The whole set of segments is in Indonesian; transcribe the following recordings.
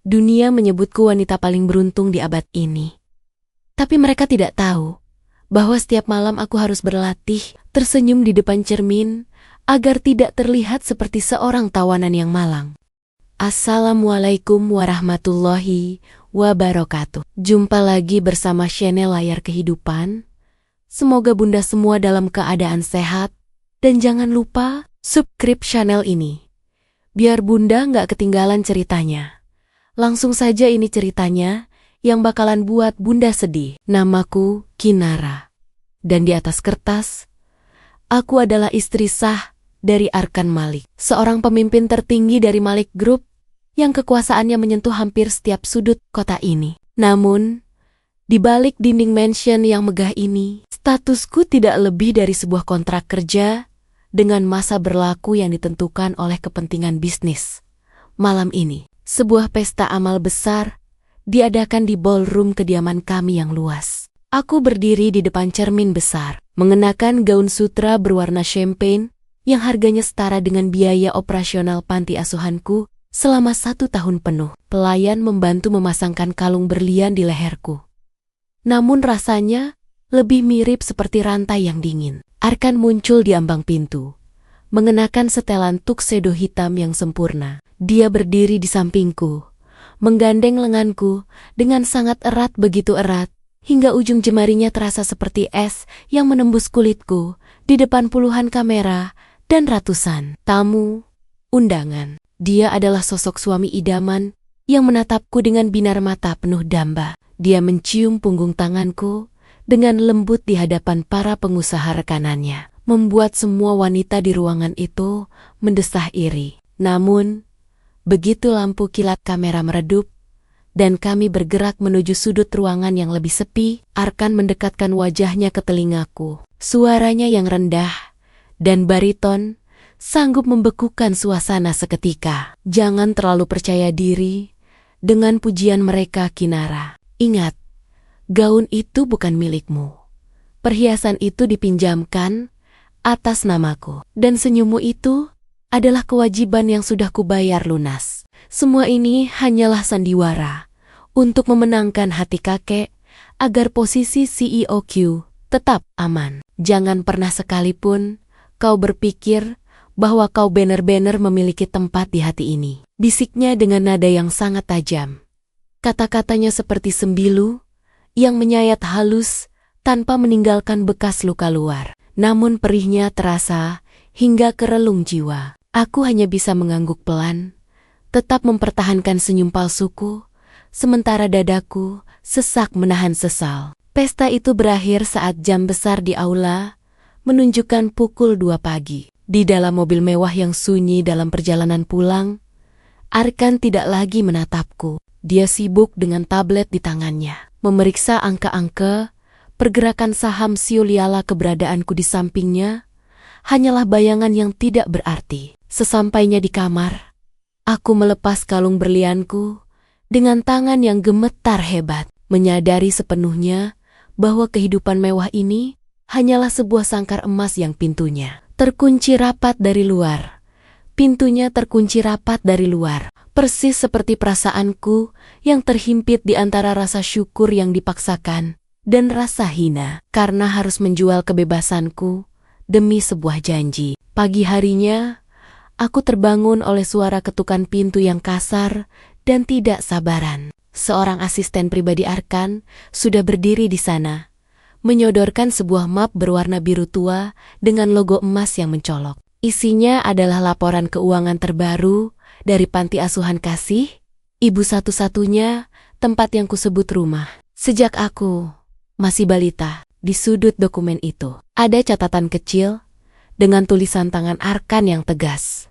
Dunia menyebutku wanita paling beruntung di abad ini. Tapi mereka tidak tahu bahwa setiap malam aku harus berlatih, tersenyum di depan cermin, agar tidak terlihat seperti seorang tawanan yang malang. Assalamualaikum warahmatullahi wabarakatuh. Jumpa lagi bersama channel Layar Kehidupan. Semoga bunda semua dalam keadaan sehat. Dan jangan lupa subscribe channel ini, biar bunda nggak ketinggalan ceritanya. Langsung saja ini ceritanya yang bakalan buat bunda sedih. Namaku Kinara. Dan di atas kertas, aku adalah istri sah dari Arkan Malik, seorang pemimpin tertinggi dari Malik Group yang kekuasaannya menyentuh hampir setiap sudut kota ini. Namun, di balik dinding mansion yang megah ini, statusku tidak lebih dari sebuah kontrak kerja dengan masa berlaku yang ditentukan oleh kepentingan bisnis. Malam ini, sebuah pesta amal besar diadakan di ballroom kediaman kami yang luas. Aku berdiri di depan cermin besar, mengenakan gaun sutra berwarna champagne yang harganya setara dengan biaya operasional panti asuhanku selama 1 tahun penuh. Pelayan membantu memasangkan kalung berlian di leherku. Namun rasanya lebih mirip seperti rantai yang dingin. Arkan muncul di ambang pintu, mengenakan setelan tuxedo hitam yang sempurna. Dia berdiri di sampingku, menggandeng lenganku dengan sangat erat, begitu erat, hingga ujung jemarinya terasa seperti es yang menembus kulitku di depan puluhan kamera dan ratusan tamu undangan. Dia adalah sosok suami idaman yang menatapku dengan binar mata penuh damba. Dia mencium punggung tanganku dengan lembut di hadapan para pengusaha rekanannya, membuat semua wanita di ruangan itu mendesah iri. Namun, begitu lampu kilat kamera meredup dan kami bergerak menuju sudut ruangan yang lebih sepi, Arkan mendekatkan wajahnya ke telingaku. Suaranya yang rendah dan bariton sanggup membekukan suasana seketika. Jangan terlalu percaya diri dengan pujian mereka, Kinara. Ingat, gaun itu bukan milikmu. Perhiasan itu dipinjamkan atas namaku. Dan senyummu itu adalah kewajiban yang sudah kubayar lunas. Semua ini hanyalah sandiwara untuk memenangkan hati kakek agar posisi CEO Q tetap aman. Jangan pernah sekalipun kau berpikir bahwa kau benar-benar memiliki tempat di hati ini. Bisiknya dengan nada yang sangat tajam. Kata-katanya seperti sembilu yang menyayat halus tanpa meninggalkan bekas luka luar. Namun perihnya terasa hingga ke relung jiwa. Aku hanya bisa mengangguk pelan, tetap mempertahankan senyum palsuku, sementara dadaku sesak menahan sesal. Pesta itu berakhir saat jam besar di aula menunjukkan pukul 2 pagi. Di dalam mobil mewah yang sunyi dalam perjalanan pulang, Arkan tidak lagi menatapku. Dia sibuk dengan tablet di tangannya, memeriksa angka-angka. Pergerakan saham Siuliala keberadaanku di sampingnya hanyalah bayangan yang tidak berarti. Sesampainya di kamar, aku melepas kalung berlianku dengan tangan yang gemetar hebat, menyadari sepenuhnya bahwa kehidupan mewah ini hanyalah sebuah sangkar emas yang pintunya terkunci rapat dari luar. Pintunya terkunci rapat dari luar, persis seperti perasaanku yang terhimpit di antara rasa syukur yang dipaksakan dan rasa hina karena harus menjual kebebasanku demi sebuah janji. Pagi harinya, aku terbangun oleh suara ketukan pintu yang kasar dan tidak sabaran. Seorang asisten pribadi Arkan sudah berdiri di sana, menyodorkan sebuah map berwarna biru tua dengan logo emas yang mencolok. Isinya adalah laporan keuangan terbaru dari panti asuhan kasih, ibu satu-satunya tempat yang kusebut rumah. Sejak aku masih balita, di sudut dokumen itu ada catatan kecil dengan tulisan tangan Arkan yang tegas.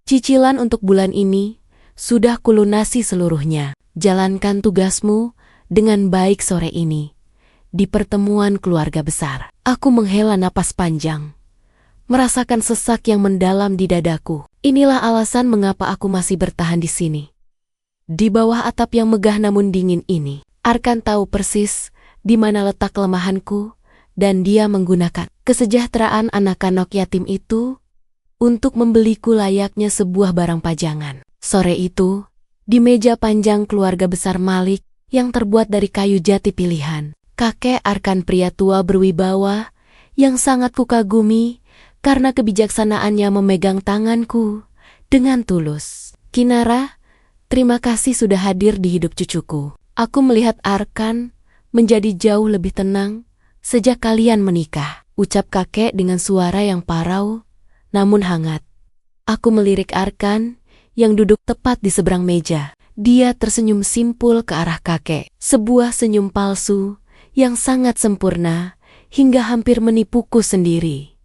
Cicilan untuk bulan ini sudah kulunasi seluruhnya. Jalankan tugasmu dengan baik sore ini di pertemuan keluarga besar. Aku menghela napas panjang, merasakan sesak yang mendalam di dadaku. Inilah alasan mengapa aku masih bertahan di sini. Di bawah atap yang megah namun dingin ini, Arkan tahu persis di mana letak kelemahanku, dan dia menggunakan kesejahteraan anak-anak yatim itu untuk membeliku layaknya sebuah barang pajangan. Sore itu, Di meja panjang keluarga besar Malik yang terbuat dari kayu jati pilihan, kakek Arkan pria tua berwibawa yang sangat kukagumi karena kebijaksanaannya memegang tanganku dengan tulus. Kinara, terima kasih sudah hadir di hidup cucuku. Aku melihat Arkan menjadi jauh lebih tenang sejak kalian menikah, ucap kakek dengan suara yang parau namun hangat. Aku melirik Arkan yang duduk tepat di seberang meja. Dia tersenyum simpul ke arah kakek. Sebuah senyum palsu yang sangat sempurna hingga hampir menipuku sendiri.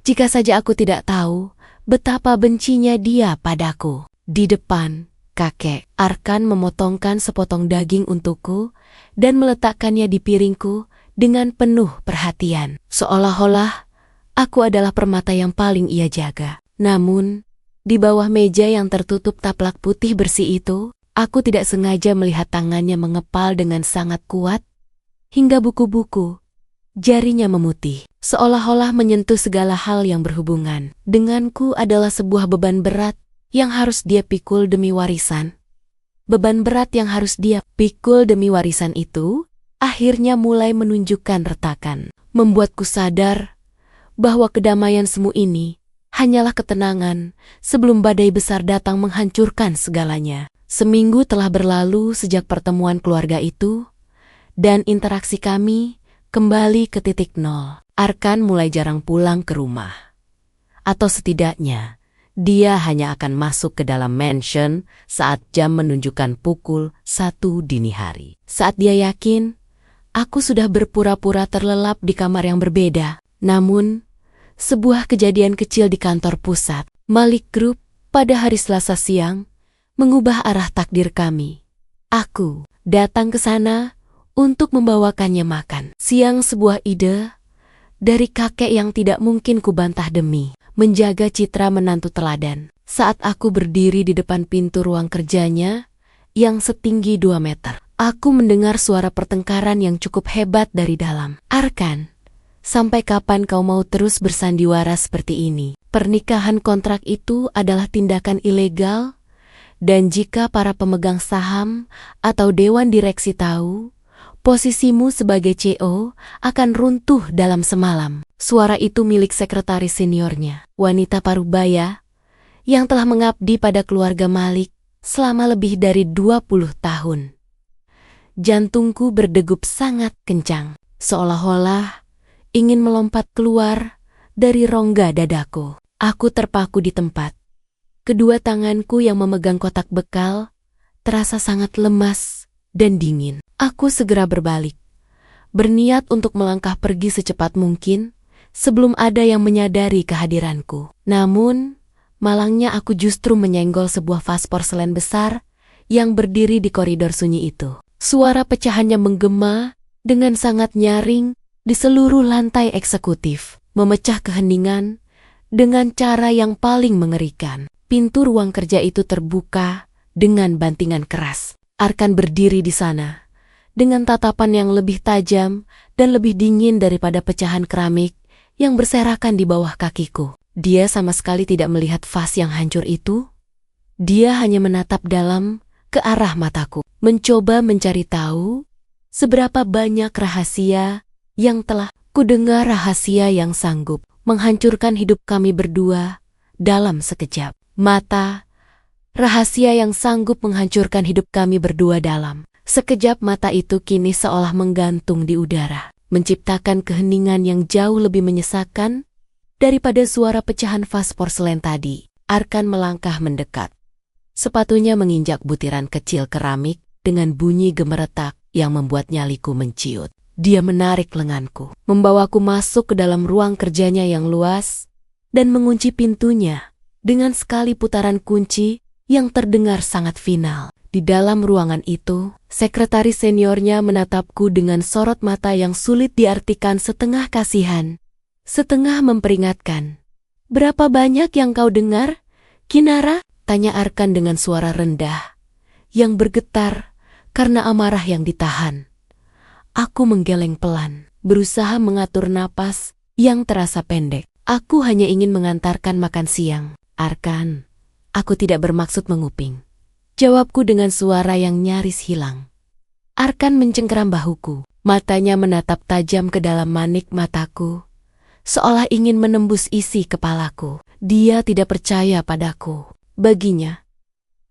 Jika saja aku tidak tahu betapa bencinya dia padaku. Di depan, kakek Arkan memotongkan sepotong daging untukku dan meletakkannya di piringku dengan penuh perhatian. Seolah-olah aku adalah permata yang paling ia jaga. Namun, di bawah meja yang tertutup taplak putih bersih itu, aku tidak sengaja melihat tangannya mengepal dengan sangat kuat, hingga buku-buku jarinya memutih, seolah-olah menyentuh segala hal yang berhubungan denganku adalah sebuah beban berat yang harus dia pikul demi warisan. Beban berat yang harus dia pikul demi warisan itu, akhirnya mulai menunjukkan retakan, membuatku sadar bahwa kedamaian semu ini hanyalah ketenangan sebelum badai besar datang menghancurkan segalanya. Seminggu telah berlalu sejak pertemuan keluarga itu, dan interaksi kami kembali ke titik nol. Arkan mulai jarang pulang ke rumah. Atau setidaknya, dia hanya akan masuk ke dalam mansion saat jam menunjukkan pukul 1 dini hari. Saat dia yakin, aku sudah berpura-pura terlelap di kamar yang berbeda. Namun, sebuah kejadian kecil di kantor pusat, Malik Group, pada hari Selasa siang, mengubah arah takdir kami. Aku datang ke sana untuk membawakannya makan. Siang sebuah ide dari kakek yang tidak mungkin kubantah demi menjaga citra menantu teladan. Saat aku berdiri di depan pintu ruang kerjanya yang setinggi 2 meter, aku mendengar suara pertengkaran yang cukup hebat dari dalam. Arkan, sampai kapan kau mau terus bersandiwara seperti ini? Pernikahan kontrak itu adalah tindakan ilegal, dan jika para pemegang saham atau dewan direksi tahu, posisimu sebagai CEO akan runtuh dalam semalam. Suara itu milik sekretaris seniornya, wanita parubaya, yang telah mengabdi pada keluarga Malik selama lebih dari 20 tahun. Jantungku berdegup sangat kencang, seolah-olah ingin melompat keluar dari rongga dadaku. Aku terpaku di tempat. Kedua tanganku yang memegang kotak bekal terasa sangat lemas dan dingin. Aku segera berbalik, berniat untuk melangkah pergi secepat mungkin sebelum ada yang menyadari kehadiranku. Namun, malangnya aku justru menyenggol sebuah vas porselen besar yang berdiri di koridor sunyi itu. Suara pecahannya menggema dengan sangat nyaring di seluruh lantai eksekutif, memecah keheningan dengan cara yang paling mengerikan. Pintu ruang kerja itu terbuka dengan bantingan keras. Arkan berdiri di sana, dengan tatapan yang lebih tajam dan lebih dingin daripada pecahan keramik yang berserakan di bawah kakiku. Dia sama sekali tidak melihat vas yang hancur itu. Dia hanya menatap dalam ke arah mataku, mencoba mencari tahu seberapa banyak rahasia yang telah kudengar, rahasia yang sanggup menghancurkan hidup kami berdua dalam sekejap mata, rahasia yang sanggup menghancurkan hidup kami berdua dalam sekejap mata itu kini seolah menggantung di udara, menciptakan keheningan yang jauh lebih menyesakkan daripada suara pecahan vas porselen tadi. Arkan melangkah mendekat. Sepatunya menginjak butiran kecil keramik dengan bunyi gemeretak yang membuat nyaliku menciut. Dia menarik lenganku, membawaku masuk ke dalam ruang kerjanya yang luas, dan mengunci pintunya dengan sekali putaran kunci yang terdengar sangat final. Di dalam ruangan itu, sekretaris seniornya menatapku dengan sorot mata yang sulit diartikan, setengah kasihan, setengah memperingatkan. "Berapa banyak yang kau dengar, Kinara?" tanya Arkan dengan suara rendah, yang bergetar karena amarah yang ditahan. Aku menggeleng pelan, berusaha mengatur napas yang terasa pendek. "Aku hanya ingin mengantarkan makan siang, Arkan. Aku tidak bermaksud menguping. Jawabku dengan suara yang nyaris hilang. Arkan mencengkeram bahuku. Matanya menatap tajam ke dalam manik mataku, seolah ingin menembus isi kepalaku. Dia tidak percaya padaku. Baginya,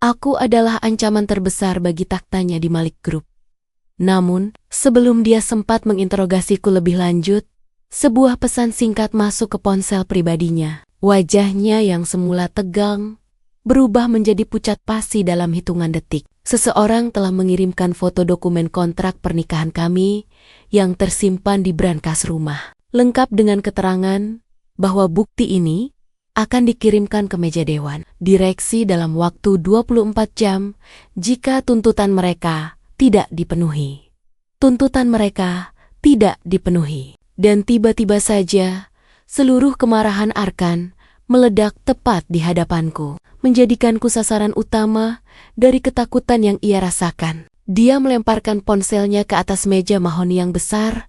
aku adalah ancaman terbesar bagi taktanya di Malik Group. Namun, sebelum dia sempat menginterogasiku lebih lanjut, sebuah pesan singkat masuk ke ponsel pribadinya. Wajahnya yang semula tegang berubah menjadi pucat pasi dalam hitungan detik. Seseorang telah mengirimkan foto dokumen kontrak pernikahan kami yang tersimpan di brankas rumah, lengkap dengan keterangan bahwa bukti ini akan dikirimkan ke meja dewan direksi dalam waktu 24 jam jika tuntutan mereka tidak dipenuhi. Tuntutan mereka tidak dipenuhi. Dan tiba-tiba saja, seluruh kemarahan Arkan meledak tepat di hadapanku, menjadikanku sasaran utama dari ketakutan yang ia rasakan. Dia melemparkan ponselnya ke atas meja mahoni yang besar,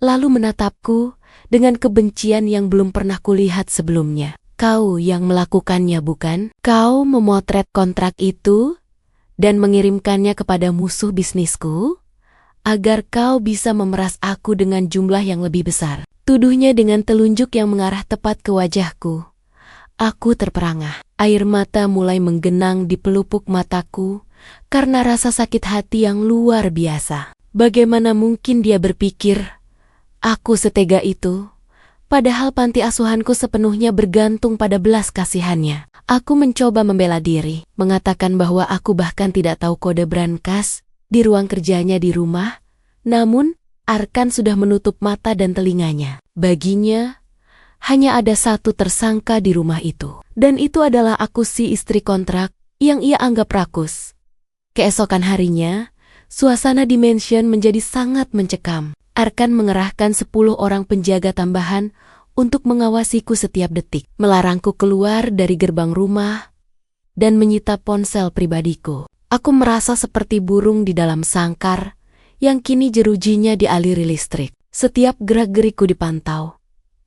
lalu menatapku dengan kebencian yang belum pernah kulihat sebelumnya. Kau yang melakukannya, bukan? Kau memotret kontrak itu dan mengirimkannya kepada musuh bisnisku agar kau bisa memeras aku dengan jumlah yang lebih besar. Tuduhnya dengan telunjuk yang mengarah tepat ke wajahku. Aku terperangah. Air mata mulai menggenang di pelupuk mataku karena rasa sakit hati yang luar biasa. Bagaimana mungkin dia berpikir aku setega itu? Padahal panti asuhanku sepenuhnya bergantung pada belas kasihannya. Aku mencoba membela diri, mengatakan bahwa aku bahkan tidak tahu kode brankas di ruang kerjanya di rumah. Namun, Arkan sudah menutup mata dan telinganya. Baginya, hanya ada satu tersangka di rumah itu. Dan itu adalah aku, si istri kontrak yang ia anggap rakus. Keesokan harinya, suasana di mansion menjadi sangat mencekam. Arkan mengerahkan 10 orang penjaga tambahan untuk mengawasiku setiap detik, melarangku keluar dari gerbang rumah, dan menyita ponsel pribadiku. Aku merasa seperti burung di dalam sangkar yang kini jerujinya dialiri listrik. Setiap gerak-gerikku dipantau,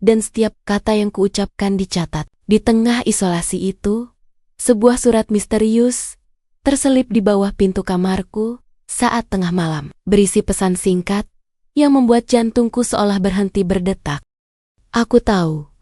dan setiap kata yang kuucapkan dicatat. Di tengah isolasi itu, sebuah surat misterius terselip di bawah pintu kamarku saat tengah malam, berisi pesan singkat yang membuat jantungku seolah berhenti berdetak. Aku tahu,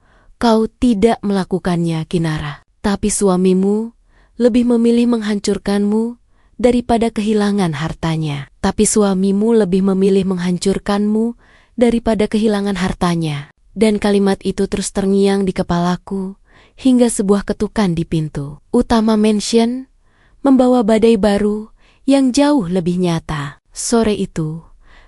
kau tidak melakukannya, Kinara. Tapi suamimu lebih memilih menghancurkanmu daripada kehilangan hartanya. Tapi suamimu lebih memilih menghancurkanmu daripada kehilangan hartanya. Dan kalimat itu terus terngiang di kepalaku hingga sebuah ketukan di pintu utama mansion membawa badai baru yang jauh lebih nyata. Sore itu,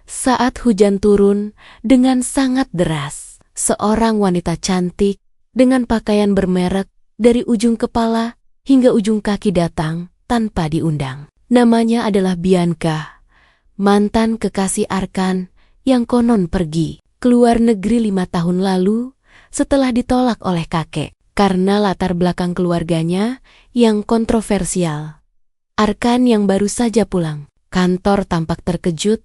saat hujan turun dengan sangat deras, seorang wanita cantik dengan pakaian bermerek dari ujung kepala hingga ujung kaki datang tanpa diundang. Namanya adalah Bianca, mantan kekasih Arkan yang konon pergi ke luar negeri 5 tahun lalu setelah ditolak oleh kakek karena latar belakang keluarganya yang kontroversial. Arkan yang baru saja pulang kantor tampak terkejut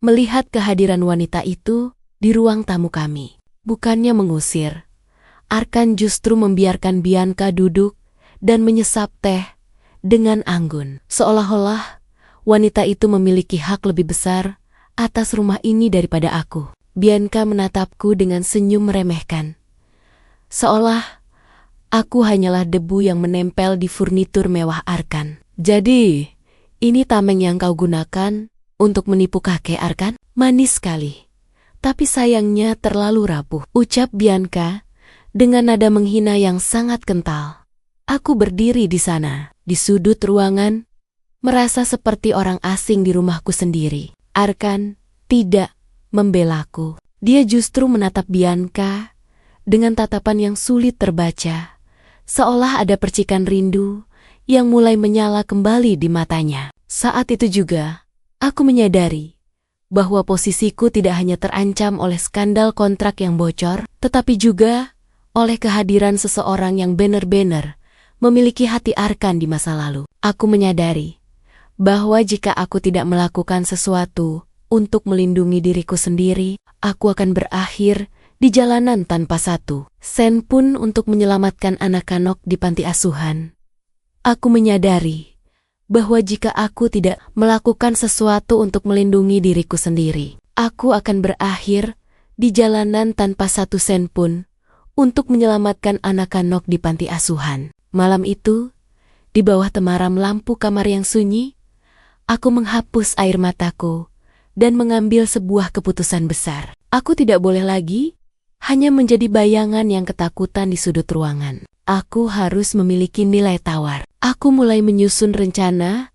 melihat kehadiran wanita itu di ruang tamu kami. Bukannya mengusir, Arkan justru membiarkan Bianca duduk dan menyesap teh dengan anggun. Seolah-olah wanita itu memiliki hak lebih besar atas rumah ini daripada aku. Bianca menatapku dengan senyum meremehkan, seolah aku hanyalah debu yang menempel di furnitur mewah Arkan. Jadi, ini tameng yang kau gunakan untuk menipu kakek Arkan? Manis sekali, tapi sayangnya terlalu rapuh, ucap Bianca dengan nada menghina yang sangat kental. Aku berdiri di sana, di sudut ruangan, merasa seperti orang asing di rumahku sendiri. Arkan tidak membelaku. Dia justru menatap Bianca dengan tatapan yang sulit terbaca, seolah ada percikan rindu yang mulai menyala kembali di matanya. Saat itu juga, aku menyadari bahwa posisiku tidak hanya terancam oleh skandal kontrak yang bocor, tetapi juga oleh kehadiran seseorang yang benar-benar memiliki hati Arkan di masa lalu. Aku menyadari bahwa jika aku tidak melakukan sesuatu untuk melindungi diriku sendiri, aku akan berakhir di jalanan tanpa satu sen pun untuk menyelamatkan anak-anak di panti asuhan. Aku menyadari bahwa jika aku tidak melakukan sesuatu untuk melindungi diriku sendiri, aku akan berakhir di jalanan tanpa satu sen pun untuk menyelamatkan anak-anak di panti asuhan. Malam itu, di bawah temaram lampu kamar yang sunyi, aku menghapus air mataku dan mengambil sebuah keputusan besar. Aku tidak boleh lagi hanya menjadi bayangan yang ketakutan di sudut ruangan. Aku harus memiliki nilai tawar. Aku mulai menyusun rencana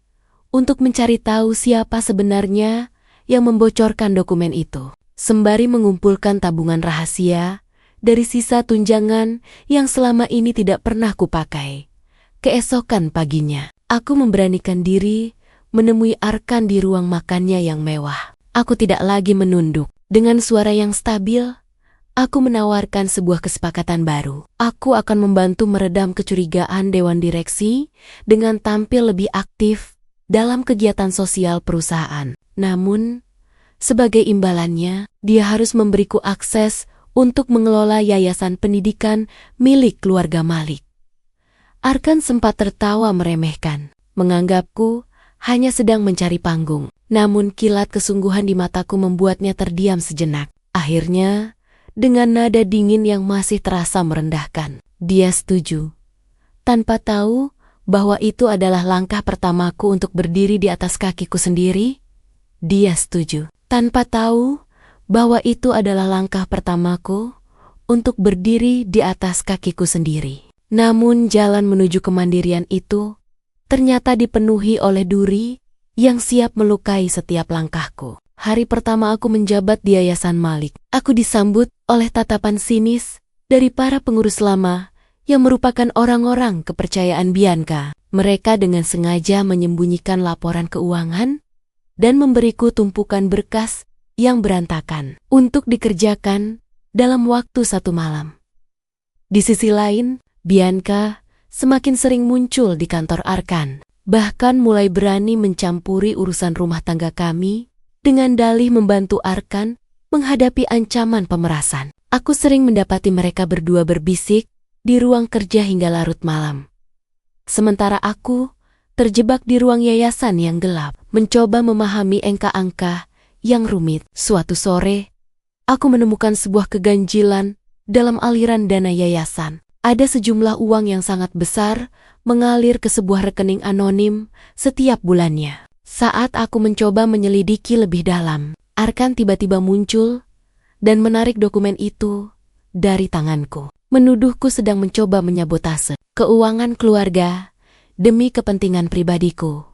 untuk mencari tahu siapa sebenarnya yang membocorkan dokumen itu, sembari mengumpulkan tabungan rahasia dari sisa tunjangan yang selama ini tidak pernah kupakai. Keesokan paginya, aku memberanikan diri menemui Arkan di ruang makannya yang mewah. Aku tidak lagi menunduk. Dengan suara yang stabil, aku menawarkan sebuah kesepakatan baru. Aku akan membantu meredam kecurigaan Dewan Direksi dengan tampil lebih aktif dalam kegiatan sosial perusahaan. Namun, sebagai imbalannya, dia harus memberiku akses untuk mengelola yayasan pendidikan milik keluarga Malik. Arkan sempat tertawa meremehkan, menganggapku hanya sedang mencari panggung. Namun kilat kesungguhan di mataku membuatnya terdiam sejenak. Akhirnya, dengan nada dingin yang masih terasa merendahkan, dia setuju. Tanpa tahu bahwa itu adalah langkah pertamaku untuk berdiri di atas kakiku sendiri, dia setuju. Tanpa tahu bahwa itu adalah langkah pertamaku untuk berdiri di atas kakiku sendiri. Namun jalan menuju kemandirian itu ternyata dipenuhi oleh duri yang siap melukai setiap langkahku. Hari pertama aku menjabat di Yayasan Malik, aku disambut oleh tatapan sinis dari para pengurus lama yang merupakan orang-orang kepercayaan Bianca. Mereka dengan sengaja menyembunyikan laporan keuangan dan memberiku tumpukan berkas yang berantakan untuk dikerjakan dalam waktu 1 malam. Di sisi lain, Bianca semakin sering muncul di kantor Arkan, bahkan mulai berani mencampuri urusan rumah tangga kami dengan dalih membantu Arkan menghadapi ancaman pemerasan. Aku sering mendapati mereka berdua berbisik di ruang kerja hingga larut malam. Sementara aku terjebak di ruang yayasan yang gelap, mencoba memahami angka-angka yang rumit. Suatu sore, aku menemukan sebuah keganjilan dalam aliran dana yayasan. Ada sejumlah uang yang sangat besar mengalir ke sebuah rekening anonim setiap bulannya. Saat aku mencoba menyelidiki lebih dalam, Arkan tiba-tiba muncul dan menarik dokumen itu dari tanganku. Menuduhku sedang mencoba menyabotase keuangan keluarga demi kepentingan pribadiku.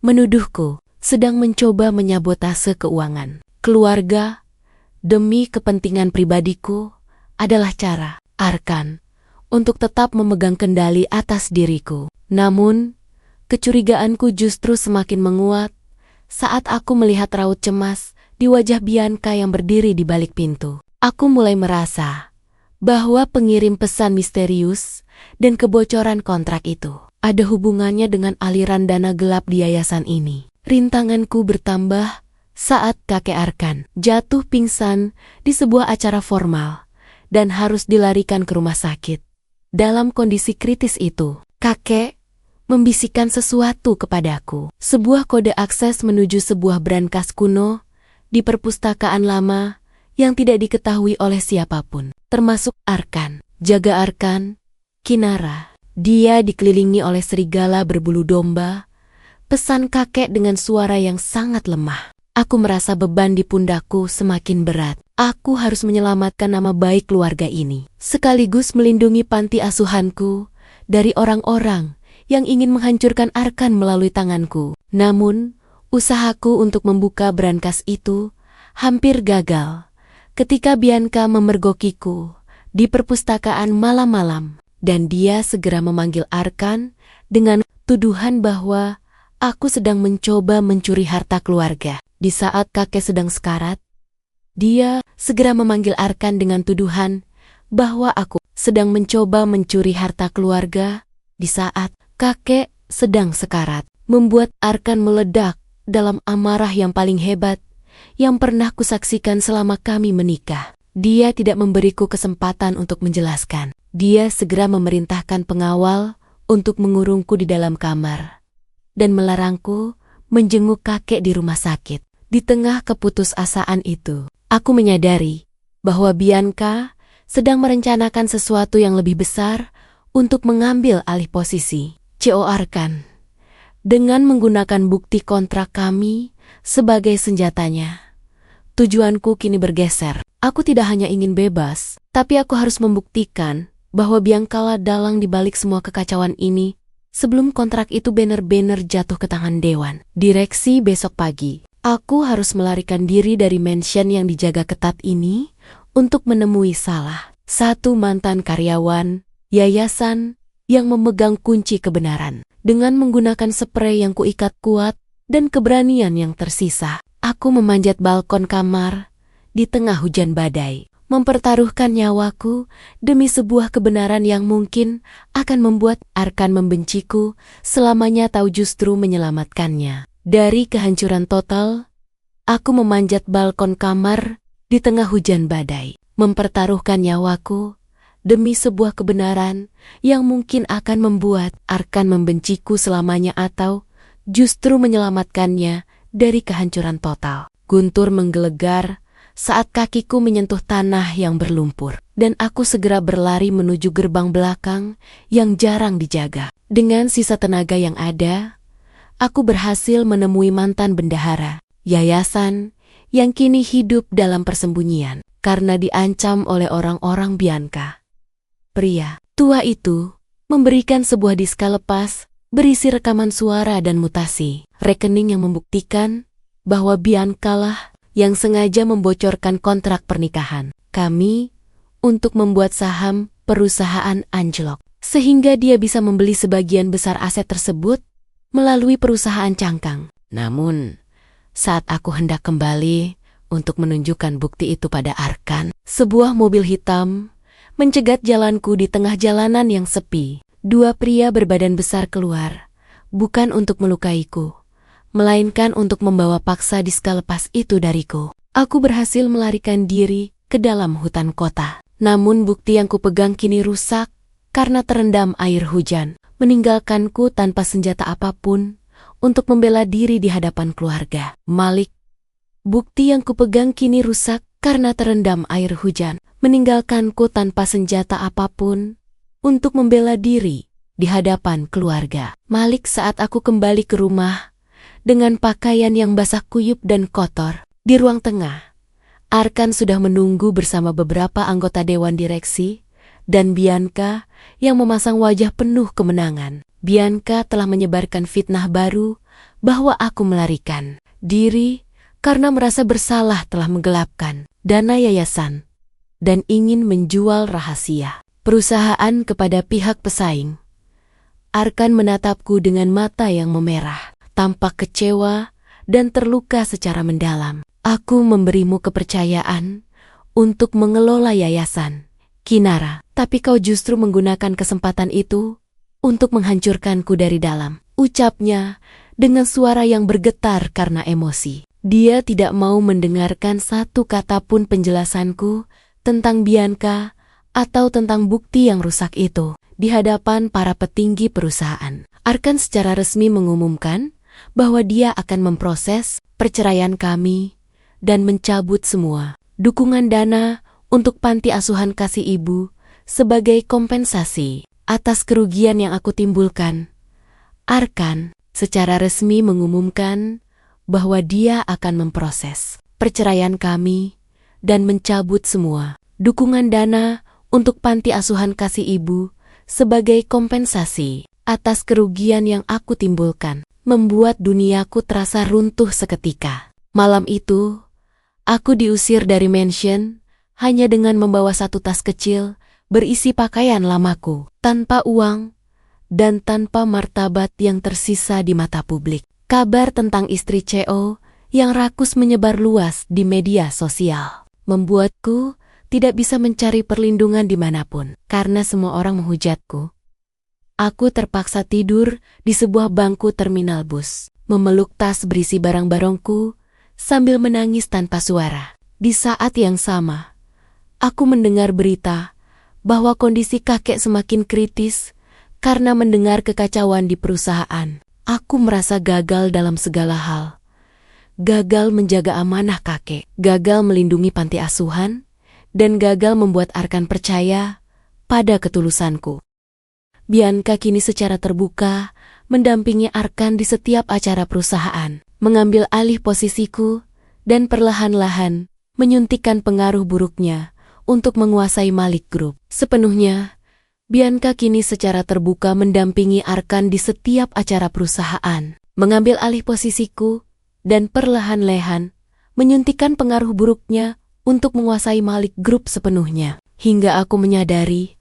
Menuduhku sedang mencoba menyabotase keuangan keluarga demi kepentingan pribadiku adalah cara Arkan untuk tetap memegang kendali atas diriku. Namun, kecurigaanku justru semakin menguat saat aku melihat raut cemas di wajah Bianca yang berdiri di balik pintu. Aku mulai merasa bahwa pengirim pesan misterius dan kebocoran kontrak itu ada hubungannya dengan aliran dana gelap di yayasan ini. Rintanganku bertambah saat kakek Arkan jatuh pingsan di sebuah acara formal dan harus dilarikan ke rumah sakit. Dalam kondisi kritis itu, kakek membisikkan sesuatu kepadaku. Sebuah kode akses menuju sebuah brankas kuno di perpustakaan lama yang tidak diketahui oleh siapapun, termasuk Arkan. Jaga Arkan, Kinara. Dia dikelilingi oleh serigala berbulu domba. Pesan kakek dengan suara yang sangat lemah. Aku merasa beban di pundakku semakin berat. Aku harus menyelamatkan nama baik keluarga ini, sekaligus melindungi panti asuhanku dari orang-orang yang ingin menghancurkan Arkan melalui tanganku. Namun, usahaku untuk membuka brankas itu hampir gagal ketika Bianca memergokiku di perpustakaan malam-malam, dan dia segera memanggil Arkan dengan tuduhan bahwa aku sedang mencoba mencuri harta keluarga. Di saat kakek sedang sekarat, dia segera memanggil Arkan dengan tuduhan bahwa aku sedang mencoba mencuri harta keluarga di saat kakek sedang sekarat, membuat Arkan meledak dalam amarah yang paling hebat yang pernah kusaksikan selama kami menikah. Dia tidak memberiku kesempatan untuk menjelaskan. Dia segera memerintahkan pengawal untuk mengurungku di dalam kamar dan melarangku menjenguk kakek di rumah sakit. Di tengah keputusasaan itu, aku menyadari bahwa Bianca sedang merencanakan sesuatu yang lebih besar untuk mengambil alih posisi CO Arkan. Dengan menggunakan bukti kontrak kami sebagai senjatanya, tujuanku kini bergeser. Aku tidak hanya ingin bebas, tapi aku harus membuktikan bahwa Bianca lah dalang di balik semua kekacauan ini sebelum kontrak itu benar-benar jatuh ke tangan dewan. Direksi besok pagi. Aku harus melarikan diri dari mansion yang dijaga ketat ini untuk menemui salah satu mantan karyawan yayasan yang memegang kunci kebenaran. Dengan menggunakan sprei yang kuikat kuat dan keberanian yang tersisa, aku memanjat balkon kamar di tengah hujan badai, mempertaruhkan nyawaku demi sebuah kebenaran yang mungkin akan membuat Arkan membenciku selamanya atau justru menyelamatkannya dari kehancuran total. Aku memanjat balkon kamar di tengah hujan badai, mempertaruhkan nyawaku demi sebuah kebenaran yang mungkin akan membuat Arkan membenciku selamanya atau justru menyelamatkannya dari kehancuran total. Guntur menggelegar saat kakiku menyentuh tanah yang berlumpur, dan aku segera berlari menuju gerbang belakang yang jarang dijaga. Dengan sisa tenaga yang ada, aku berhasil menemui mantan bendahara yayasan yang kini hidup dalam persembunyian karena diancam oleh orang-orang Bianca. Pria tua itu memberikan sebuah diska lepas berisi rekaman suara dan mutasi rekening yang membuktikan bahwa Bianca lah yang sengaja membocorkan kontrak pernikahan kami untuk membuat saham perusahaan anjlok, sehingga dia bisa membeli sebagian besar aset tersebut melalui perusahaan cangkang. Namun, saat aku hendak kembali untuk menunjukkan bukti itu pada Arkan, sebuah mobil hitam mencegat jalanku di tengah jalanan yang sepi. Dua pria berbadan besar keluar, bukan untuk melukaiku, melainkan untuk membawa paksa diska lepas itu dariku. Aku berhasil melarikan diri ke dalam hutan kota. Namun bukti yang kupegang kini rusak karena terendam air hujan, meninggalkanku tanpa senjata apapun untuk membela diri di hadapan keluarga. Malik, bukti yang kupegang kini rusak karena terendam air hujan, meninggalkanku tanpa senjata apapun untuk membela diri di hadapan keluarga. Malik, saat aku kembali ke rumah dengan pakaian yang basah kuyup dan kotor, di ruang tengah, Arkan sudah menunggu bersama beberapa anggota dewan direksi dan Bianca yang memasang wajah penuh kemenangan. Bianca telah menyebarkan fitnah baru bahwa aku melarikan diri karena merasa bersalah telah menggelapkan dana yayasan dan ingin menjual rahasia perusahaan kepada pihak pesaing. Arkan menatapku dengan mata yang memerah, tampak kecewa dan terluka secara mendalam. Aku memberimu kepercayaan untuk mengelola yayasan, Kinara, tapi kau justru menggunakan kesempatan itu untuk menghancurkanku dari dalam, ucapnya dengan suara yang bergetar karena emosi. Dia tidak mau mendengarkan satu kata pun penjelasanku tentang Bianca atau tentang bukti yang rusak itu. Di hadapan para petinggi perusahaan, Arkan secara resmi mengumumkan bahwa dia akan memproses perceraian kami dan mencabut semua dukungan dana untuk panti asuhan kasih ibu sebagai kompensasi atas kerugian yang aku timbulkan. Arkan secara resmi mengumumkan bahwa dia akan memproses perceraian kami dan mencabut semua dukungan dana untuk panti asuhan kasih ibu sebagai kompensasi atas kerugian yang aku timbulkan, membuat duniaku terasa runtuh seketika. Malam itu, aku diusir dari mansion hanya dengan membawa satu tas kecil berisi pakaian lamaku, tanpa uang dan tanpa martabat yang tersisa di mata publik. Kabar tentang istri CEO yang rakus menyebar luas di media sosial membuatku tidak bisa mencari perlindungan dimanapun karena semua orang menghujatku. Aku terpaksa tidur di sebuah bangku terminal bus, memeluk tas berisi barang-barangku sambil menangis tanpa suara. Di saat yang sama, aku mendengar berita bahwa kondisi kakek semakin kritis karena mendengar kekacauan di perusahaan. Aku merasa gagal dalam segala hal. Gagal menjaga amanah kakek, gagal melindungi panti asuhan, dan gagal membuat Arkan percaya pada ketulusanku. Bianca kini secara terbuka mendampingi Arkan di setiap acara perusahaan, mengambil alih posisiku, dan perlahan-lahan menyuntikkan pengaruh buruknya untuk menguasai Malik Group. Sepenuhnya, Bianca kini secara terbuka mendampingi Arkan di setiap acara perusahaan, mengambil alih posisiku, dan perlahan-lahan menyuntikkan pengaruh buruknya untuk menguasai Malik Group sepenuhnya. Hingga aku menyadari,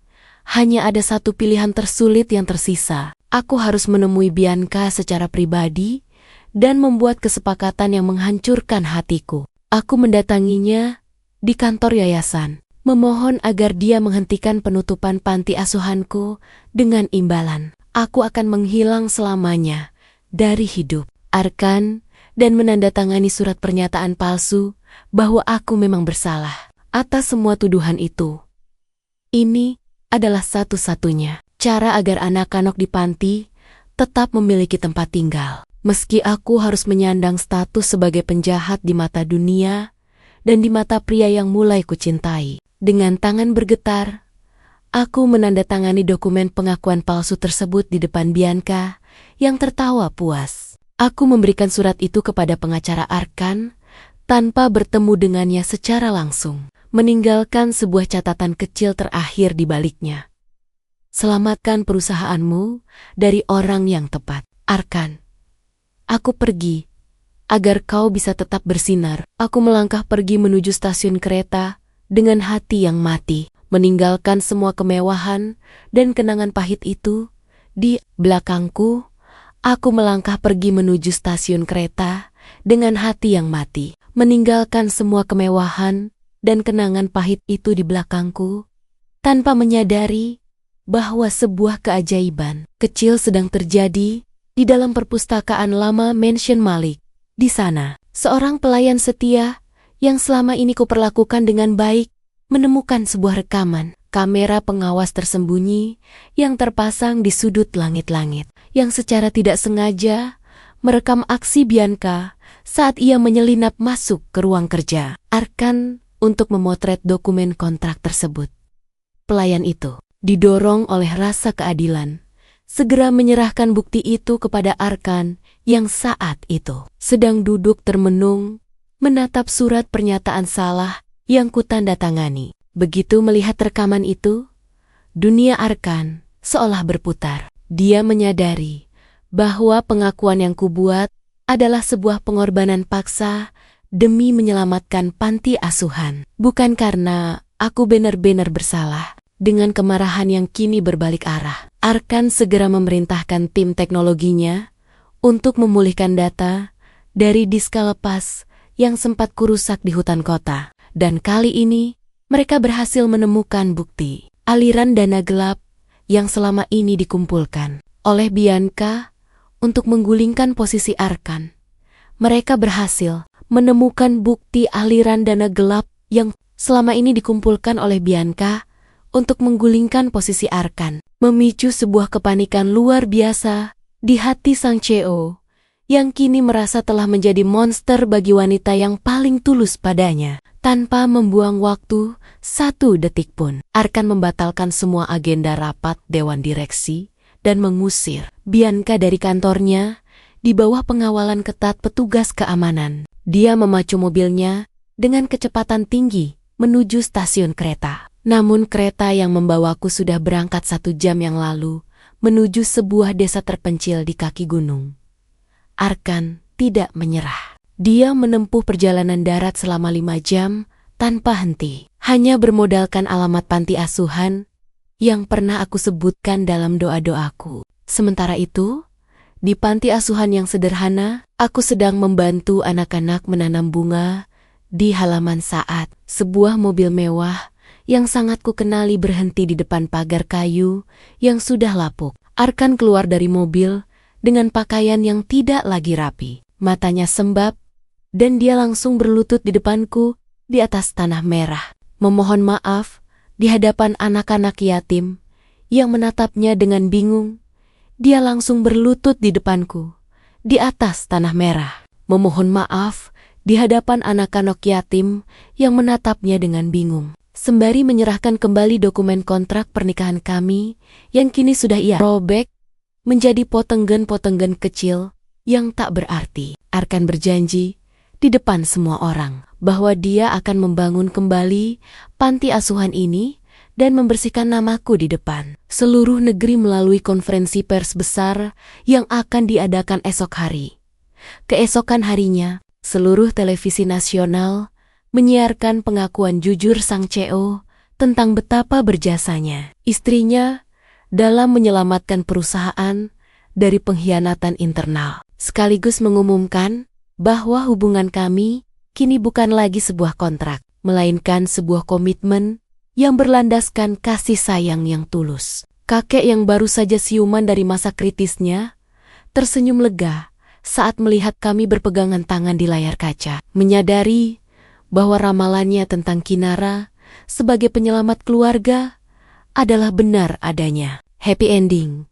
hanya ada satu pilihan tersulit yang tersisa. Aku harus menemui Bianca secara pribadi dan membuat kesepakatan yang menghancurkan hatiku. Aku mendatanginya di kantor yayasan, memohon agar dia menghentikan penutupan panti asuhanku dengan imbalan. Aku akan menghilang selamanya dari hidup Arkan dan menandatangani surat pernyataan palsu bahwa aku memang bersalah atas semua tuduhan itu. Ini adalah satu-satunya cara agar anak-anak di panti tetap memiliki tempat tinggal. Meski aku harus menyandang status sebagai penjahat di mata dunia dan di mata pria yang mulai kucintai. Dengan tangan bergetar, aku menandatangani dokumen pengakuan palsu tersebut di depan Bianca yang tertawa puas. Aku memberikan surat itu kepada pengacara Arkan tanpa bertemu dengannya secara langsung, meninggalkan sebuah catatan kecil terakhir di baliknya. Selamatkan perusahaanmu dari orang yang tepat, Arkan. Aku pergi agar kau bisa tetap bersinar. Aku melangkah pergi menuju stasiun kereta dengan hati yang mati, meninggalkan semua kemewahan dan kenangan pahit itu di belakangku. Aku melangkah pergi menuju stasiun kereta dengan hati yang mati, meninggalkan semua kemewahan dan kenangan pahit itu di belakangku, tanpa menyadari bahwa sebuah keajaiban kecil sedang terjadi di dalam perpustakaan lama Mansion Malik. Di sana, seorang pelayan setia yang selama ini kuperlakukan dengan baik menemukan sebuah rekaman kamera pengawas tersembunyi yang terpasang di sudut langit-langit, yang secara tidak sengaja merekam aksi Bianca saat ia menyelinap masuk ke ruang kerja Arkan untuk memotret dokumen kontrak tersebut. Pelayan itu didorong oleh rasa keadilan, segera menyerahkan bukti itu kepada Arkan yang saat itu sedang duduk termenung menatap surat pernyataan salah yang kutandatangani. Begitu melihat rekaman itu, dunia Arkan seolah berputar. Dia menyadari bahwa pengakuan yang kubuat adalah sebuah pengorbanan paksa demi menyelamatkan panti asuhan. Bukan karena aku benar-benar bersalah. Dengan kemarahan yang kini berbalik arah, Arkan segera memerintahkan tim teknologinya untuk memulihkan data dari diska lepas yang sempat kurusak di hutan kota. Dan kali ini, mereka berhasil menemukan bukti aliran dana gelap yang selama ini dikumpulkan oleh Bianca untuk menggulingkan posisi Arkan. Mereka berhasil menemukan bukti aliran dana gelap yang selama ini dikumpulkan oleh Bianca untuk menggulingkan posisi Arkan, memicu sebuah kepanikan luar biasa di hati sang CEO yang kini merasa telah menjadi monster bagi wanita yang paling tulus padanya. Tanpa membuang waktu satu detik pun, Arkan membatalkan semua agenda rapat dewan direksi dan mengusir Bianca dari kantornya di bawah pengawalan ketat petugas keamanan. Dia memacu mobilnya dengan kecepatan tinggi menuju stasiun kereta. Namun kereta yang membawaku sudah berangkat 1 jam yang lalu menuju sebuah desa terpencil di kaki gunung. Arkan tidak menyerah. Dia menempuh perjalanan darat selama 5 jam tanpa henti, hanya bermodalkan alamat panti asuhan yang pernah aku sebutkan dalam doa-doaku. Sementara itu, di panti asuhan yang sederhana, aku sedang membantu anak-anak menanam bunga di halaman saat sebuah mobil mewah yang sangat kukenali berhenti di depan pagar kayu yang sudah lapuk. Arkan keluar dari mobil dengan pakaian yang tidak lagi rapi, matanya sembab, dan dia langsung berlutut di depanku di atas tanah merah, memohon maaf di hadapan anak-anak yatim yang menatapnya dengan bingung. Dia langsung berlutut di depanku di atas tanah merah, memohon maaf di hadapan anak-anak yatim yang menatapnya dengan bingung. Sembari menyerahkan kembali dokumen kontrak pernikahan kami yang kini sudah ia robek menjadi potenggen-potenggen kecil yang tak berarti. Arkan berjanji di depan semua orang bahwa dia akan membangun kembali panti asuhan ini dan membersihkan namaku di depan seluruh negeri melalui konferensi pers besar yang akan diadakan esok hari. Keesokan harinya, seluruh televisi nasional menyiarkan pengakuan jujur sang CEO tentang betapa berjasanya istrinya dalam menyelamatkan perusahaan dari pengkhianatan internal, sekaligus mengumumkan bahwa hubungan kami kini bukan lagi sebuah kontrak, melainkan sebuah komitmen yang berlandaskan kasih sayang yang tulus. Kakek yang baru saja siuman dari masa kritisnya tersenyum lega saat melihat kami berpegangan tangan di layar kaca, menyadari bahwa ramalannya tentang Kinara sebagai penyelamat keluarga adalah benar adanya. Happy ending.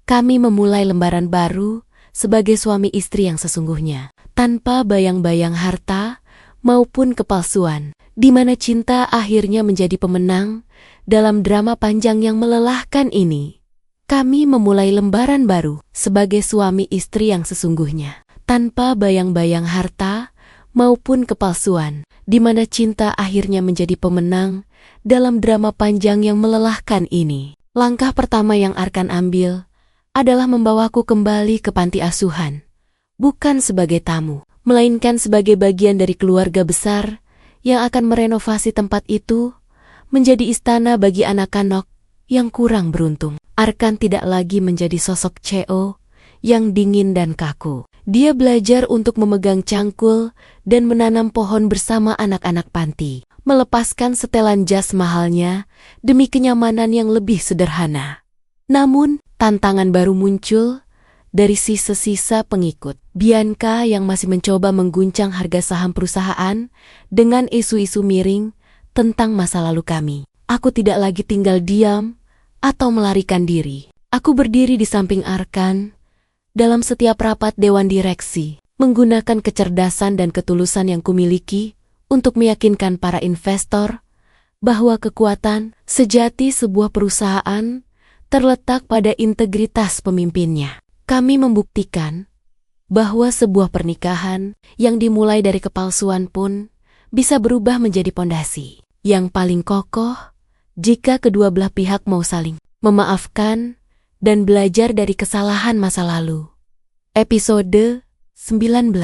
Kami memulai lembaran baru sebagai suami istri yang sesungguhnya, tanpa bayang-bayang harta maupun kepalsuan, di mana cinta akhirnya menjadi pemenang dalam drama panjang yang melelahkan ini. Kami memulai lembaran baru sebagai suami istri yang sesungguhnya, tanpa bayang-bayang harta maupun kepalsuan, di mana cinta akhirnya menjadi pemenang dalam drama panjang yang melelahkan ini. Langkah pertama yang Arkan ambil adalah membawaku kembali ke panti asuhan, bukan sebagai tamu, melainkan sebagai bagian dari keluarga besar yang akan merenovasi tempat itu menjadi istana bagi anak-anak yang kurang beruntung. Arkan tidak lagi menjadi sosok CEO yang dingin dan kaku. Dia belajar untuk memegang cangkul dan menanam pohon bersama anak-anak panti, melepaskan setelan jas mahalnya demi kenyamanan yang lebih sederhana. Namun, tantangan baru muncul dari sisa-sisa pengikut. Bianca yang masih mencoba mengguncang harga saham perusahaan dengan isu-isu miring tentang masa lalu kami. Aku tidak lagi tinggal diam atau melarikan diri. Aku berdiri di samping Arkan dalam setiap rapat dewan direksi, menggunakan kecerdasan dan ketulusan yang kumiliki untuk meyakinkan para investor bahwa kekuatan sejati sebuah perusahaan terletak pada integritas pemimpinnya. Kami membuktikan bahwa sebuah pernikahan yang dimulai dari kepalsuan pun bisa berubah menjadi pondasi yang paling kokoh jika kedua belah pihak mau saling memaafkan dan belajar dari kesalahan masa lalu. Episode 19.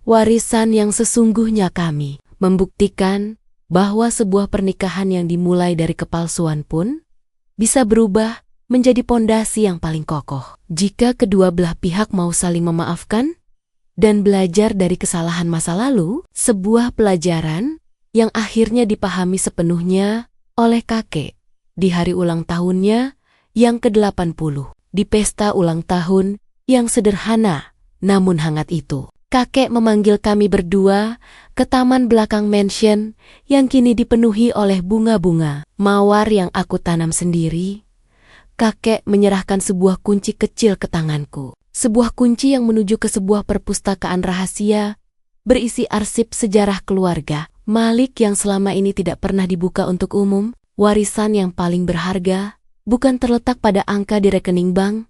Warisan yang sesungguhnya. Kami membuktikan bahwa sebuah pernikahan yang dimulai dari kepalsuan pun bisa berubah menjadi pondasi yang paling kokoh jika kedua belah pihak mau saling memaafkan dan belajar dari kesalahan masa lalu. Sebuah pelajaran yang akhirnya dipahami sepenuhnya oleh kakek di hari ulang tahunnya yang ke-80, di pesta ulang tahun yang sederhana namun hangat itu. Kakek memanggil kami berdua ke taman belakang mansion yang kini dipenuhi oleh bunga-bunga mawar yang aku tanam sendiri. Kakek menyerahkan sebuah kunci kecil ke tanganku. Sebuah kunci yang menuju ke sebuah perpustakaan rahasia berisi arsip sejarah keluarga Malik yang selama ini tidak pernah dibuka untuk umum. Warisan yang paling berharga bukan terletak pada angka di rekening bank,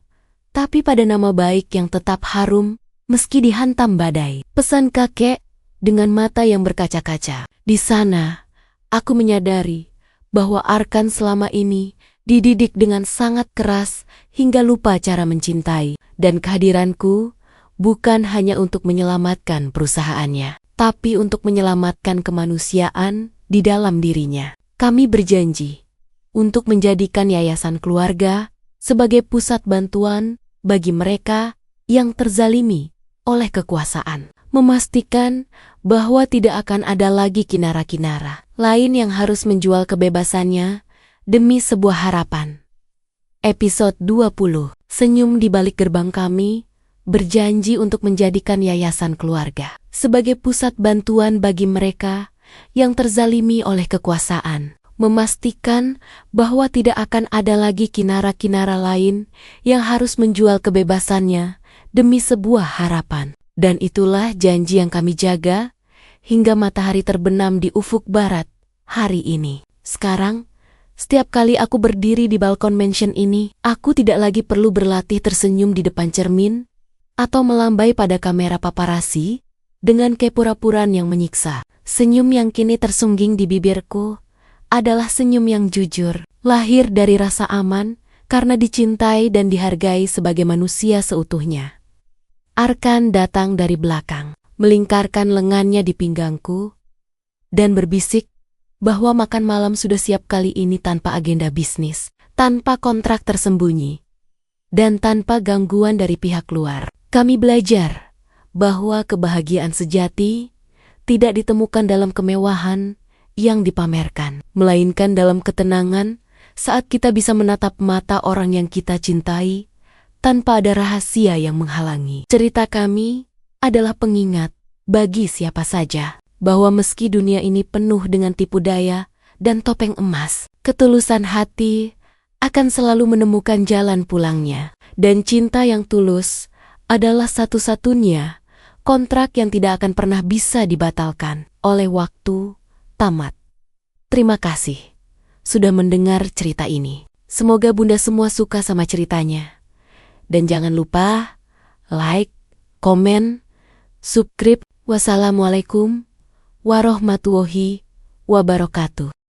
tapi pada nama baik yang tetap harum meski dihantam badai. Pesan kakek dengan mata yang berkaca-kaca. Di sana, aku menyadari bahwa Arkan selama ini dididik dengan sangat keras hingga lupa cara mencintai, dan kehadiranku bukan hanya untuk menyelamatkan perusahaannya, tapi untuk menyelamatkan kemanusiaan di dalam dirinya. Kami berjanji untuk menjadikan yayasan keluarga sebagai pusat bantuan bagi mereka yang terzalimi oleh kekuasaan, memastikan bahwa tidak akan ada lagi kinara-kinara lain yang harus menjual kebebasannya demi sebuah harapan. Episode 20. Senyum di balik gerbang. Kami berjanji untuk menjadikan yayasan keluarga sebagai pusat bantuan bagi mereka yang terzalimi oleh kekuasaan, memastikan bahwa tidak akan ada lagi kinara-kinara lain yang harus menjual kebebasannya demi sebuah harapan. Dan itulah janji yang kami jaga hingga matahari terbenam di ufuk barat hari ini. Sekarang, setiap kali aku berdiri di balkon mansion ini, aku tidak lagi perlu berlatih tersenyum di depan cermin atau melambai pada kamera paparazzi dengan kepura-puraan yang menyiksa. Senyum yang kini tersungging di bibirku adalah senyum yang jujur, lahir dari rasa aman karena dicintai dan dihargai sebagai manusia seutuhnya. Arkan datang dari belakang, melingkarkan lengannya di pinggangku, dan berbisik bahwa makan malam sudah siap kali ini tanpa agenda bisnis, tanpa kontrak tersembunyi, dan tanpa gangguan dari pihak luar. Kami belajar bahwa kebahagiaan sejati tidak ditemukan dalam kemewahan yang dipamerkan, melainkan dalam ketenangan saat kita bisa menatap mata orang yang kita cintai tanpa ada rahasia yang menghalangi. Cerita kami adalah pengingat bagi siapa saja bahwa meski dunia ini penuh dengan tipu daya dan topeng emas, ketulusan hati akan selalu menemukan jalan pulangnya. Dan cinta yang tulus adalah satu-satunya kontrak yang tidak akan pernah bisa dibatalkan oleh waktu tamat. Terima kasih sudah mendengar cerita ini. Semoga Bunda semua suka sama ceritanya. Dan jangan lupa like, komen, subscribe. Wassalamualaikum warahmatullahi wabarakatuh.